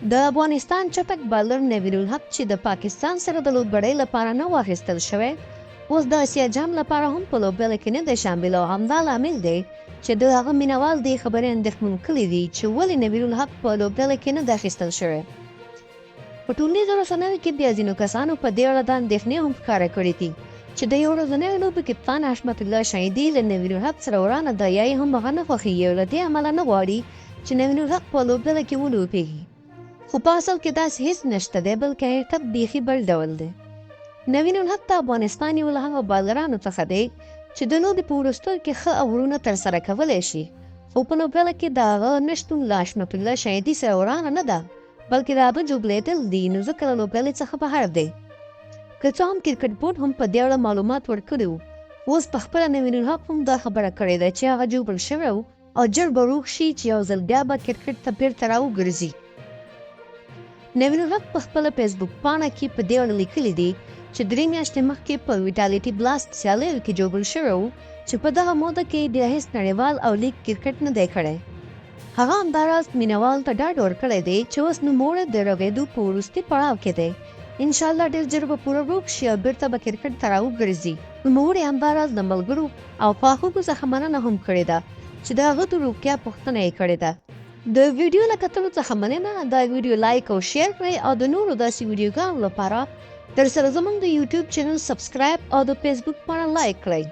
د افغانستان چټک بالر نوین الحق چې د پاکستان سره د لوبډلې لپاره نه واخیستل شوی، اوس د اسیا جام لپاره هم په لوبډله کې نه دی شامل او همدا لامل دی چې د هغه مینوال دې خبرې اندېښمن کړي دي چې ولې نوین الحق په لوبډله کې نه دی اخیستل شوی. په ټولنیزو رسنیو کې بیا ځینو کسانو په دې اړه د اندېښنې هم ښکاره کړې دي چې د یو ورځنۍ لوبې کپتان حشمت الله شهیدي له نوین الحق سره ورانه ده یا یې هم هغه نه خوښېږي او له دې امله نه غواړي چې نوین الحق په لوبډله کې ولوبېږي. خو په اصل کې داسې هیڅ نشته دی، بلکې حقیقت بیخي بل ډول دی. نوین الحق د افغانستان یو له هغو بالرانو څخه دی چې د لوبې په وروستیو کې ښه اورونه ترسره کولی شي، خو په لوبډله کې د هغه نشتون له حشمت الله شهیدي سره ورانه نه ده، بلکې د هغه جوړېدل دي، نو ځکه له لوبډلې څخه بهر دی. که څه هم کرکټ بورډ هم په دې اړه معلومات ورکړي وو، اوس په خپله نوین الحق هم دا خبره کړې ده چې هغه جوړ شوی و او ژر به روغ شي چې یو ځل بیا به کرکټ ته بیرته راوګرځي. نوین الحق په خپله فیسبوک پاڼه کې په دې اړه لیکلي دي چې 3 میاشتې مخکې په ویټالیټي بلاست سیالیو کې جوړ شوی و چې په دغه موده کې د هیڅ نړیوال او لیګ کرکټ نه دی کړی. هغه همداراز مینوال ته ډاډ ورکړی دی چې اوس نوموړی د رغېدو په وروستي پړاو کې دی. انشاءالله ډېر ژر به پوره روغ شي او بیرته به کرکټ ته راوګرځي. نوموړی همداراز د ملګرو او خواخوږو څخه مننه هم کړې ده چې د هغه د روغتیا پوښتنه یې کړې ده. د ویډیو له کتلو څخه مننه. دا ویډیو لایک او شیر کړئ او د نورو داسې ویډیوګانو لپاره درسره زموږ د یوټیوب چینل سبسکرایب او د فیسبوک پاڼه لایک کړئ.